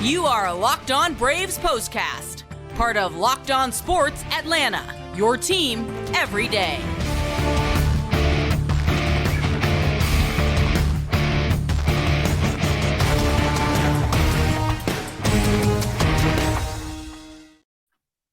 You are Locked On Braves POSTCAST, part of Locked On Sports Atlanta, your team every day.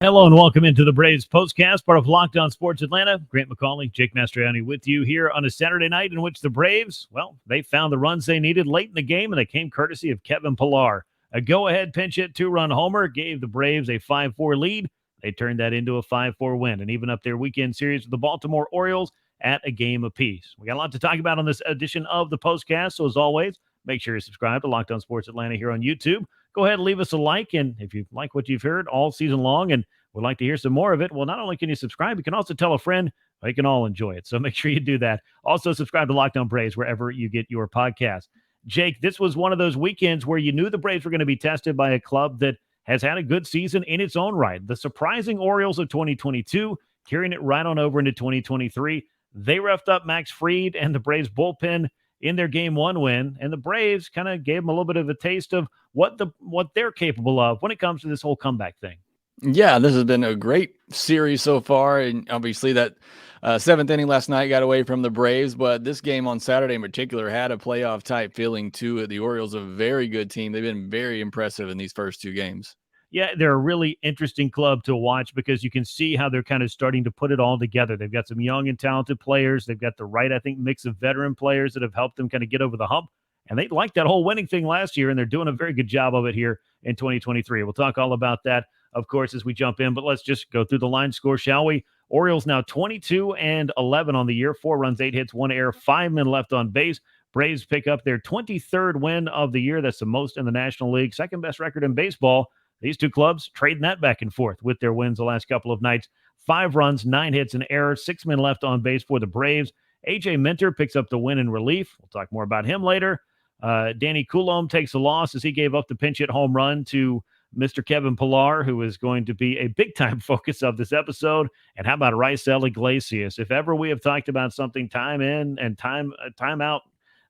Hello and welcome into the Braves POSTCAST, part of Locked On Sports Atlanta. Grant McAuley, Jake Mastroianni with you here on a Saturday night in which the Braves, well, they found the runs they needed late in the game, and they came courtesy of Kevin Pillar. A go-ahead pinch hit two-run homer gave the Braves a 5-4 lead. They turned that into a 5-4 win and even up their weekend series with the Baltimore Orioles at a game apiece. We got a lot to talk about on this edition of the POSTCAST, so as always, make sure you subscribe to Locked On Sports Atlanta here on YouTube. Go ahead and leave us a like, and if you like what you've heard all season long and would like to hear some more of it, well, not only can you subscribe, you can also tell a friend. They can all enjoy it, so make sure you do that. Also, subscribe to Locked On Braves wherever you get your podcast. Jake, this was one of those weekends where you knew the Braves were going to be tested by a club that has had a good season in its own right. The surprising Orioles of 2022, carrying it right on over into 2023. They roughed up Max Fried and the Braves bullpen in their Game 1 win, and the Braves kind of gave them a little bit of a taste of what they're capable of when it comes to this whole comeback thing. Yeah, this has been a great series so far, and obviously that seventh inning last night got away from the Braves, but this game on Saturday in particular had a playoff-type feeling to it. The Orioles are a very good team. They've been very impressive in these first two games. Yeah, they're a really interesting club to watch because you can see how they're kind of starting to put it all together. They've got some young and talented players. They've got the right, I think, mix of veteran players that have helped them kind of get over the hump. And they liked that whole winning thing last year, and they're doing a very good job of it here in 2023. We'll talk all about that, of course, as we jump in. But let's just go through the line score, shall we? Orioles now 22-11 on the year, 4 runs, 8 hits, 1 error, 5 men left on base. Braves pick up their 23rd win of the year. That's the most in the National League, second best record in baseball. These two clubs trading that back and forth with their wins the last couple of nights. 5 runs, 9 hits, an error, 6 men left on base for the Braves. A.J. Minter picks up the win in relief. We'll talk more about him later. Danny Coulombe takes a loss as he gave up the pinch hit home run to Mr. Kevin Pillar, who is going to be a big-time focus of this episode. And how about Raisel Iglesias? If ever we have talked about something time in and time out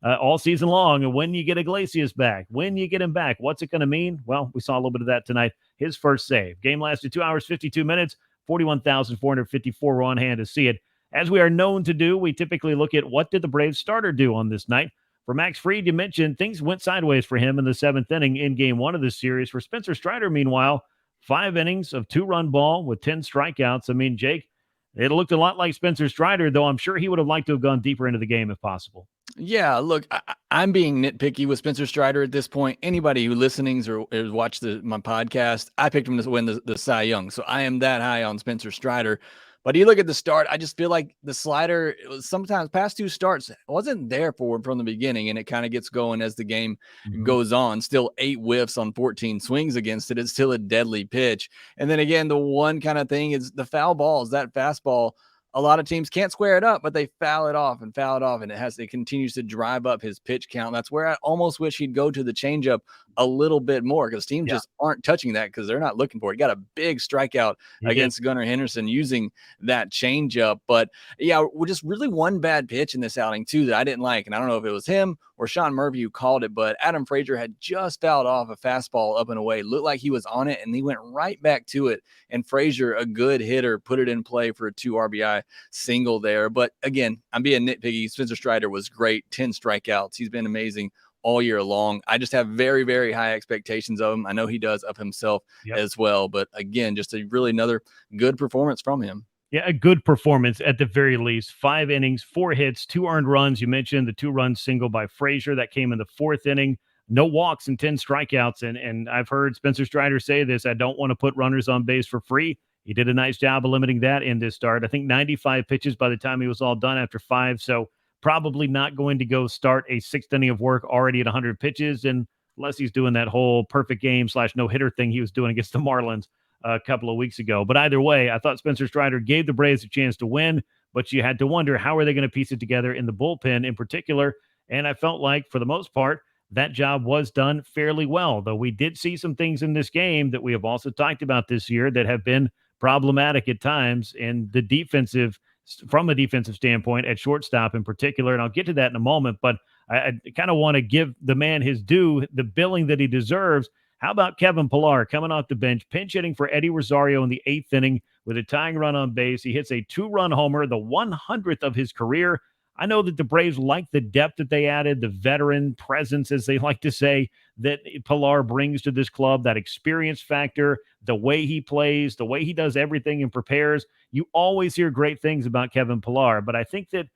all season long, and when you get Iglesias back, when you get him back, what's it going to mean? Well, we saw a little bit of that tonight. His first save. Game lasted 2 hours, 52 minutes, 41,454 were on hand to see it. As we are known to do, we typically look at what did the Braves starter do on this night. For Max Fried, you mentioned things went sideways for him in the 7th inning in Game 1 of this series. For Spencer Strider, meanwhile, 5 innings of 2-run ball with 10 strikeouts. I mean, Jake, it looked a lot like Spencer Strider, though I'm sure he would have liked to have gone deeper into the game if possible. Yeah, look, I'm being nitpicky with Spencer Strider at this point. Anybody who listens or has watched my podcast, I picked him to win the Cy Young. So I am that high on Spencer Strider. But you look at the start, I just feel like the slider, it was sometimes past 2 starts, wasn't there for him from the beginning, and it kind of gets going as the game goes on. Still 8 whiffs on 14 swings against it. It's still a deadly pitch. And then again, the one kind of thing is the foul balls, that fastball. A lot of teams can't square it up, but they foul it off, and it continues to drive up his pitch count. That's where I almost wish he'd go to the changeup a little bit more, because teams just aren't touching that because they're not looking for it. He got a big strikeout against Gunnar Henderson using that changeup. But yeah, just really one bad pitch in this outing too that I didn't like, and I don't know if it was him or Sean Murphy who called it, but Adam Frazier had just fouled off a fastball up and away. Looked like he was on it, and he went right back to it. And Frazier, a good hitter, put it in play for a 2 RBI single there. But again, I'm being nitpicky. Spencer Strider was great, 10 strikeouts. He's been amazing all year long. I just have very, very high expectations of him. I know he does of himself as well. But again, just another good performance from him. Yeah, a good performance at the very least. 5 innings, 4 hits, 2 earned runs. You mentioned the 2-run single by Frazier that came in the 4th inning. No walks and 10 strikeouts. And I've heard Spencer Strider say this, I don't want to put runners on base for free. He did a nice job of limiting that in this start. I think 95 pitches by the time he was all done after 5. So probably not going to go start a 6th inning of work already at 100 pitches, and unless he's doing that whole perfect game / no-hitter thing he was doing against the Marlins a couple of weeks ago. But either way, I thought Spencer Strider gave the Braves a chance to win, but you had to wonder, how are they going to piece it together in the bullpen in particular? And I felt like, for the most part, that job was done fairly well, though we did see some things in this game that we have also talked about this year that have been problematic at times in the defensive, from a defensive standpoint at shortstop in particular. And I'll get to that in a moment, but I kind of want to give the man his due, the billing that he deserves. How about Kevin Pillar coming off the bench, pinch hitting for Eddie Rosario in the 8th inning with a tying run on base? He hits a 2-run homer, the 100th of his career. I know that the Braves like the depth that they added, the veteran presence, as they like to say, that Pillar brings to this club, that experience factor, the way he plays, the way he does everything and prepares. You always hear great things about Kevin Pillar, but I think that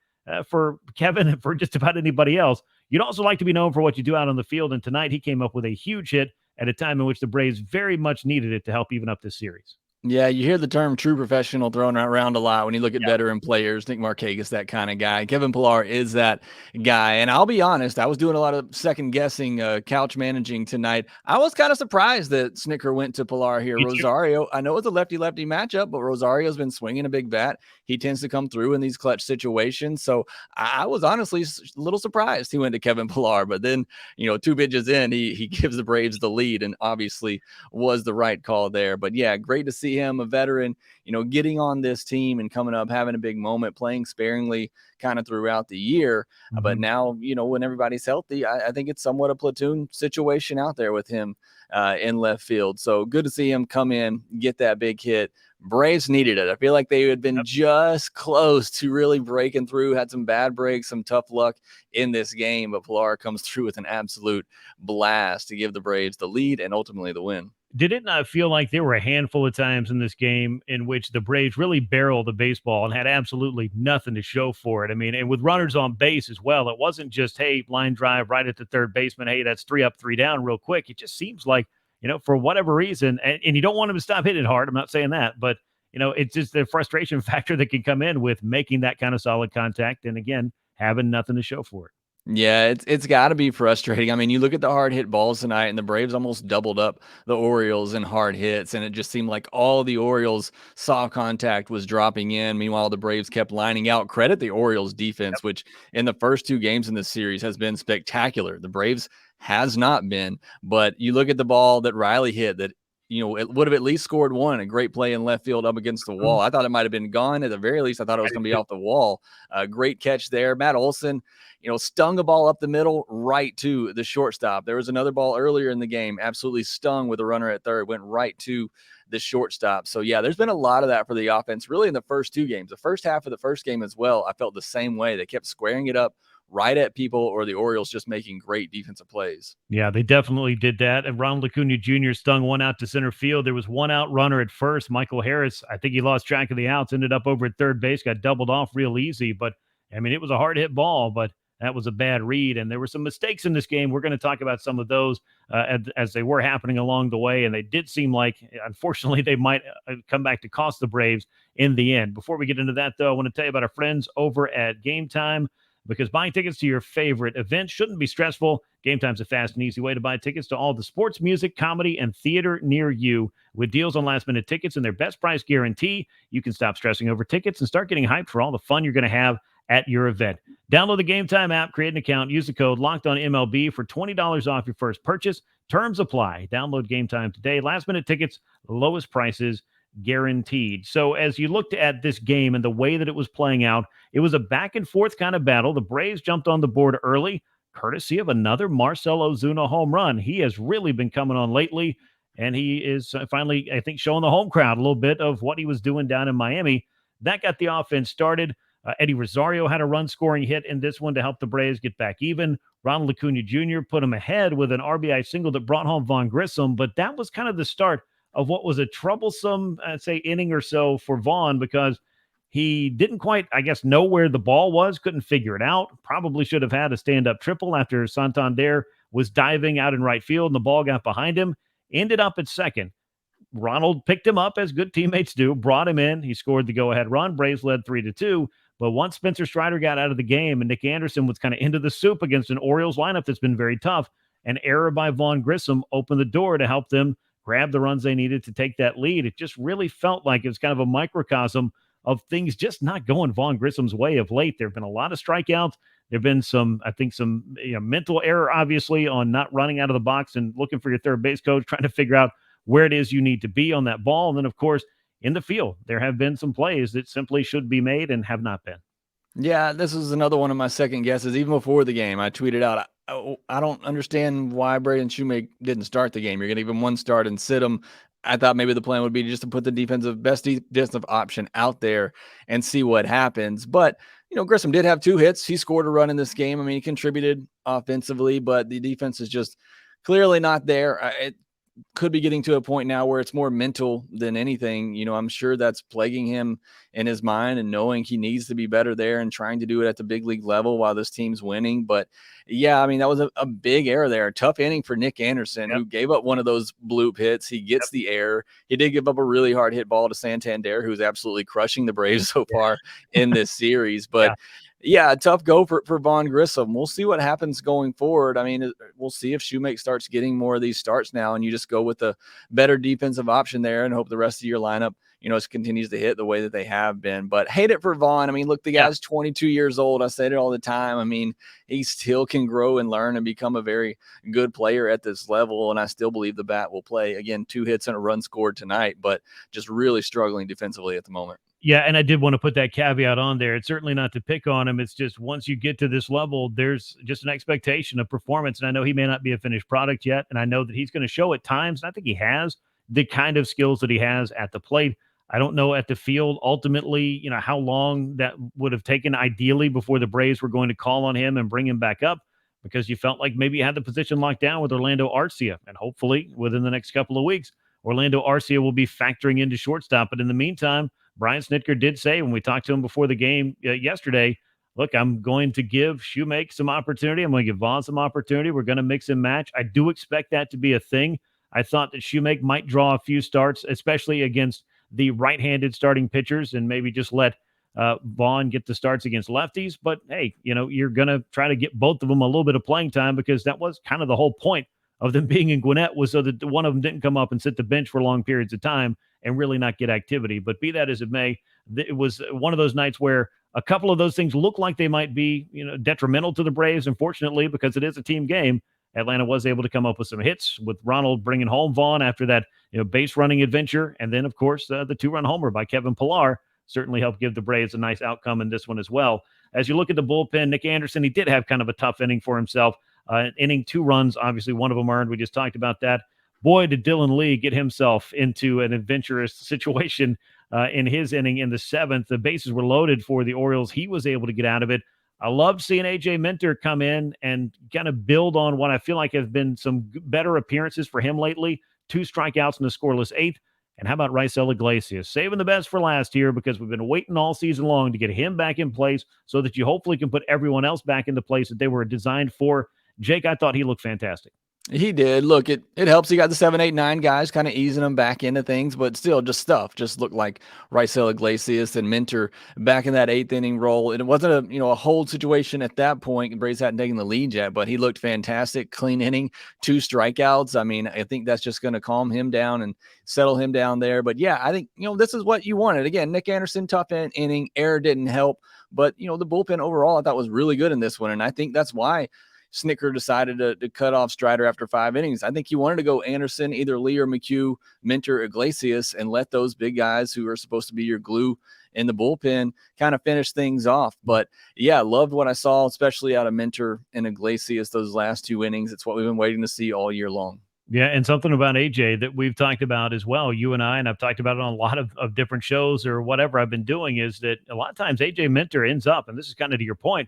for Kevin and for just about anybody else, you'd also like to be known for what you do out on the field. And tonight he came up with a huge hit at a time in which the Braves very much needed it to help even up this series. Yeah, you hear the term true professional thrown around a lot when you look at veteran players. Nick Markakis, that kind of guy. Kevin Pillar is that guy. And I'll be honest, I was doing a lot of second guessing, couch managing tonight. I was kind of surprised that Snitker went to Pillar here. Rosario, I know it's a lefty-lefty matchup, but Rosario's been swinging a big bat. He tends to come through in these clutch situations. So I was honestly a little surprised he went to Kevin Pillar. But then, 2 pitches in, he gives the Braves the lead and obviously was the right call there. But yeah, great to see him, a veteran, getting on this team and coming up, having a big moment, playing sparingly kind of throughout the year. Mm-hmm. But now, when everybody's healthy, I think it's somewhat a platoon situation out there with him in left field. So good to see him come in, get that big hit. Braves needed it. I feel like they had been just close to really breaking through, had some bad breaks, some tough luck in this game, but Pillar comes through with an absolute blast to give the Braves the lead and ultimately the win. Did it not feel like there were a handful of times in this game in which the Braves really barreled the baseball and had absolutely nothing to show for it? I mean, and with runners on base as well, it wasn't just, hey, line drive right at the third baseman. Hey, that's 3 up, 3 down real quick. It just seems like, for whatever reason, and you don't want him to stop hitting it hard. I'm not saying that, but, it's just the frustration factor that can come in with making that kind of solid contact. And again, having nothing to show for it. Yeah, it's got to be frustrating. I mean, you look at the hard hit balls tonight, and the Braves almost doubled up the Orioles in hard hits, and it just seemed like all the Orioles' soft contact was dropping in. Meanwhile, the Braves kept lining out. Credit the Orioles' defense, which in the first 2 games in this series has been spectacular. The Braves has not been, but you look at the ball that Riley hit that, it would have at least scored one. A great play in left field up against the wall. I thought it might have been gone. At the very least, I thought it was going to be off the wall. Great catch there. Matt Olson, stung a ball up the middle right to the shortstop. There was another ball earlier in the game, absolutely stung with a runner at third, went right to the shortstop. So, yeah, there's been a lot of that for the offense, really in the first 2 games. The first half of the first game as well, I felt the same way. They kept squaring it up right at people, or the Orioles just making great defensive plays. Yeah, they definitely did that. And Ronald Acuna Jr. stung one out to center field. There was 1 out runner at first. Michael Harris, I think he lost track of the outs, ended up over at third base, got doubled off real easy. But, I mean, it was a hard hit ball, but that was a bad read. And there were some mistakes in this game. We're going to talk about some of those as they were happening along the way. And they did seem like, unfortunately, they might come back to cost the Braves in the end. Before we get into that, though, I want to tell you about our friends over at Game Time. Because buying tickets to your favorite event shouldn't be stressful. Game Time's a fast and easy way to buy tickets to all the sports, music, comedy, and theater near you. With deals on last-minute tickets and their best price guarantee, you can stop stressing over tickets and start getting hyped for all the fun you're going to have at your event. Download the Game Time app, create an account, use the code LOCKEDONMLB for $20 off your first purchase. Terms apply. Download Game Time today. Last-minute tickets, lowest prices guaranteed. So as you looked at this game and the way that it was playing out, it was a back and forth kind of battle. The Braves jumped on the board early, courtesy of another Marcell Ozuna home run. He has really been coming on lately, and he is finally, I think, showing the home crowd a little bit of what he was doing down in Miami. That got the offense started. Eddie Rosario had a run-scoring hit in this one to help the Braves get back even. Ronald Acuna Jr. put him ahead with an RBI single that brought home Vaughn Grissom, but that was kind of the start of what was a troublesome, inning or so for Vaughn, because he didn't quite, know where the ball was, couldn't figure it out. Probably should have had a stand-up triple after Santander was diving out in right field and the ball got behind him. Ended up at second. Ronald picked him up, as good teammates do, brought him in. He scored the go-ahead run. Braves led 3-2. But once Spencer Strider got out of the game and Nick Anderson was kind of into the soup against an Orioles lineup that's been very tough, an error by Vaughn Grissom opened the door to help them grab the runs they needed to take that lead. It just really felt like it was kind of a microcosm of things just not going Vaughn Grissom's way of late. There have been a lot of strikeouts. There have been some mental error, obviously, on not running out of the box and looking for your third base coach, trying to figure out where it is you need to be on that ball. And then, of course, in the field, there have been some plays that simply should be made and have not been. Yeah, this was another one of my second guesses. Even before the game, I tweeted out, I don't understand why Braden Shoemake didn't start the game. You're going to give him one start and sit him. I thought maybe the plan would be just to put the best defensive option out there and see what happens. But, Grissom did have 2 hits. He scored a run in this game. I mean, he contributed offensively, but the defense is just clearly not there. It could be getting to a point now where it's more mental than anything. I'm sure that's plaguing him in his mind and knowing he needs to be better there and trying to do it at the big league level while this team's winning. But yeah, I mean, that was a big error there. Tough inning for Nick Anderson, who gave up one of those bloop hits. He gets the error. He did give up a really hard hit ball to Santander, who's absolutely crushing the Braves so far in this series. But yeah, tough go for Vaughn Grissom. We'll see what happens going forward. I mean, we'll see if Shoemake starts getting more of these starts now, and you just go with a better defensive option there and hope the rest of your lineup, continues to hit the way that they have been. But hate it for Vaughn. I mean, look, the guy's 22 years old. I said it all the time. I mean, he still can grow and learn and become a very good player at this level, and I still believe the bat will play. Again, 2 hits and a run scored tonight, but just really struggling defensively at the moment. Yeah, and I did want to put that caveat on there. It's certainly not to pick on him. It's just once you get to this level, there's just an expectation of performance. And I know he may not be a finished product yet, and I know that he's going to show at times, and I think he has the kind of skills that he has at the plate. I don't know at the field, ultimately, how long that would have taken ideally before the Braves were going to call on him and bring him back up, because you felt like maybe you had the position locked down with Orlando Arcia. And hopefully within the next couple of weeks, Orlando Arcia will be factoring into shortstop. But in the meantime, Brian Snitker did say when we talked to him before the game yesterday, look, I'm going to give Shoemake some opportunity. I'm going to give Vaughn some opportunity. We're going to mix and match. I do expect that to be a thing. I thought that Shoemake might draw a few starts, especially against the right-handed starting pitchers, and maybe just let Vaughn get the starts against lefties. But, hey, you're going to try to get both of them a little bit of playing time, because that was kind of the whole point of them being in Gwinnett, was so that one of them didn't come up and sit the bench for long periods of time and really not get activity. But be that as it may, it was one of those nights where a couple of those things look like they might be, detrimental to the Braves. Unfortunately, because it is a team game, Atlanta was able to come up with some hits, with Ronald bringing home Vaughn after that, base running adventure. And then, of course, the 2-run homer by Kevin Pillar certainly helped give the Braves a nice outcome in this one as well. As you look at the bullpen, Nick Anderson, he did have kind of a tough inning for himself. Inning 2 runs, obviously one of them earned. We just talked about that. Boy, did Dylan Lee get himself into an adventurous situation in his inning in the 7th. The bases were loaded for the Orioles. He was able to get out of it. I love seeing A.J. Minter come in and kind of build on what I feel like have been some better appearances for him lately. 2 strikeouts in a scoreless 8th. And how about Raisel Iglesias? Saving the best for last here, because we've been waiting all season long to get him back in place so that you hopefully can put everyone else back into place that they were designed for. Jake, I thought he looked fantastic. He did. Look, it helps. He got the 7, 8, 9 guys kind of easing them back into things, but still just stuff. Just looked like Raisel Iglesias and Minter back in that 8th inning role. And it wasn't a hold situation at that point. Braves hadn't taken the lead yet, but he looked fantastic. Clean inning, 2 strikeouts. I mean, I think that's just going to calm him down and settle him down there. But yeah, I think, this is what you wanted. Again, Nick Anderson, tough inning, error didn't help, but the bullpen overall I thought was really good in this one. And I think that's why Snitker decided to cut off Strider after 5 innings. I think he wanted to go Anderson, either Lee or McHugh, Minter, Iglesias, and let those big guys who are supposed to be your glue in the bullpen kind of finish things off. But yeah, loved what I saw, especially out of Minter and Iglesias those last 2 innings. It's what we've been waiting to see all year long. Yeah, and something about AJ that we've talked about as well, you and I've talked about it on a lot of different shows or whatever I've been doing, is that a lot of times AJ Minter ends up, and this is kind of to your point,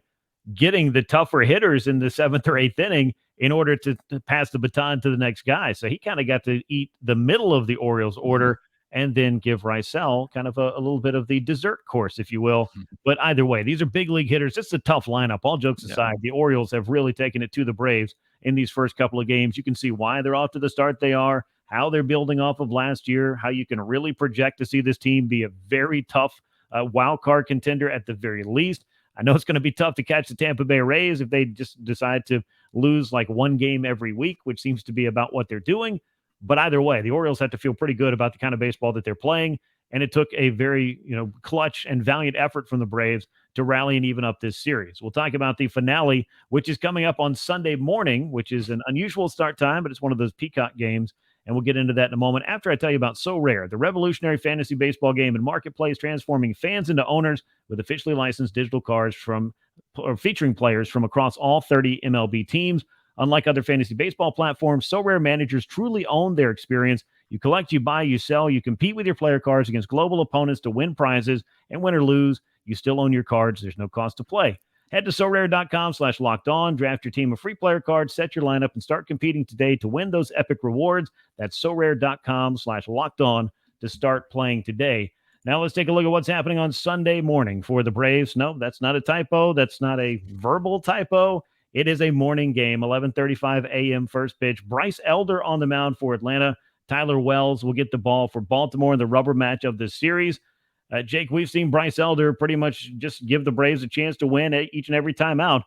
getting the tougher hitters in the 7th or 8th inning in order to pass the baton to the next guy. So he kind of got to eat the middle of the Orioles order and then give Raisel kind of a little bit of the dessert course, if you will. But either way, these are big league hitters. It's a tough lineup. All jokes aside, the Orioles have really taken it to the Braves in these first couple of games. You can see why they're off to the start they are, how they're building off of last year, how you can really project to see this team be a very tough wild card contender at the very least. I know it's going to be tough to catch the Tampa Bay Rays if they just decide to lose like 1 game every week, which seems to be about what they're doing. But either way, the Orioles have to feel pretty good about the kind of baseball that they're playing. And it took a very, clutch and valiant effort from the Braves to rally and even up this series. We'll talk about the finale, which is coming up on Sunday morning, which is an unusual start time, but it's one of those Peacock games. And we'll get into that in a moment after I tell you about SoRare, the revolutionary fantasy baseball game and marketplace transforming fans into owners with officially licensed digital cards featuring players from across all 30 MLB teams. Unlike other fantasy baseball platforms, SoRare managers truly own their experience. You collect, you buy, you sell, you compete with your player cards against global opponents to win prizes, and win or lose, you still own your cards. There's no cost to play. Head to SoRare.com/lockedon, draft your team of free player cards, set your lineup, and start competing today to win those epic rewards. That's SoRare.com/lockedon to start playing today. Now let's take a look at what's happening on Sunday morning for the Braves. No, that's not a typo. That's not a verbal typo. It is a morning game, 11:35 a.m. first pitch. Bryce Elder on the mound for Atlanta. Tyler Wells will get the ball for Baltimore in the rubber match of this series. Jake, we've seen Bryce Elder pretty much just give the Braves a chance to win each and every time out.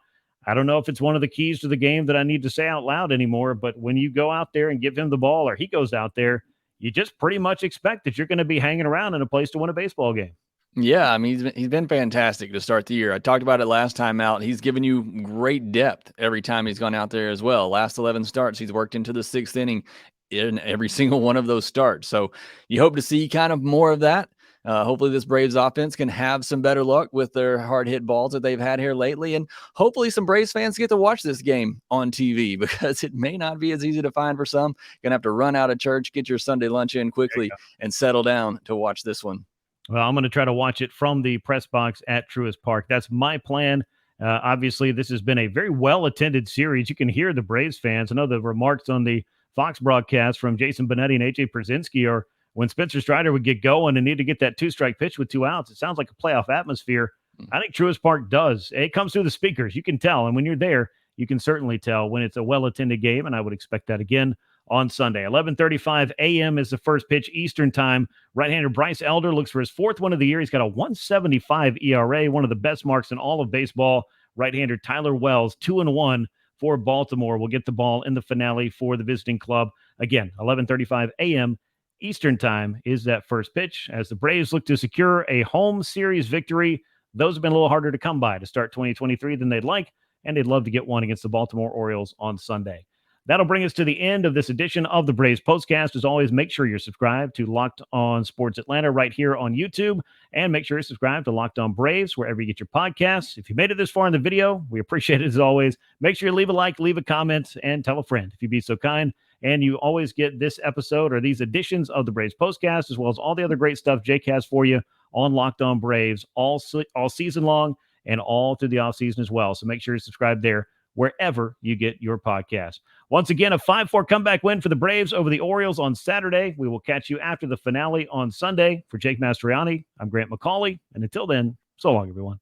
I don't know if it's one of the keys to the game that I need to say out loud anymore, but when you go out there and give him the ball or he goes out there, you just pretty much expect that you're going to be hanging around in a place to win a baseball game. Yeah, I mean, he's been fantastic to start the year. I talked about it last time out. He's given you great depth every time he's gone out there as well. Last 11 starts, he's worked into the sixth inning in every single one of those starts. So you hope to see kind of more of that. Hopefully this Braves offense can have some better luck with their hard hit balls that they've had here lately. And hopefully some Braves fans get to watch this game on TV, because it may not be as easy to find for some. You're going to have to run out of church, get your Sunday lunch in quickly, and settle down to watch this one. Well, I'm going to try to watch it from the press box at Truist Park. That's my plan. Obviously, this has been a very well-attended series. You can hear the Braves fans. I know the remarks on the Fox broadcast from Jason Benetti and A.J. Przinsky are when Spencer Strider would get going and need to get that two-strike pitch with 2 outs. It sounds like a playoff atmosphere. I think Truist Park does. It comes through the speakers. You can tell. And when you're there, you can certainly tell when it's a well-attended game, and I would expect that again on Sunday. 11:35 a.m. is the first pitch Eastern time. Right-hander Bryce Elder looks for his 4th win of the year. He's got a 1.75 ERA, one of the best marks in all of baseball. Right-hander Tyler Wells, 2-1 for Baltimore, will get the ball in the finale for the visiting club. Again, 11:35 a.m. Eastern time is that first pitch as the Braves look to secure a home series victory. Those have been a little harder to come by to start 2023 than they'd like, and they'd love to get one against the Baltimore Orioles on Sunday. That'll bring us to the end of this edition of the Braves Postcast. As always, make sure you're subscribed to Locked On Sports Atlanta right here on YouTube, and make sure you're subscribed to Locked On Braves wherever you get your podcasts. If you made it this far in the video, we appreciate it as always. Make sure you leave a like, leave a comment, and tell a friend if you'd be so kind. And you always get this episode or these editions of the Braves Postcast, as well as all the other great stuff Jake has for you on Locked On Braves all season long and all through the offseason as well. So make sure you subscribe there wherever you get your podcast. Once again, a 5-4 comeback win for the Braves over the Orioles on Saturday. We will catch you after the finale on Sunday. For Jake Mastroianni, I'm Grant McAuley. And until then, so long, everyone.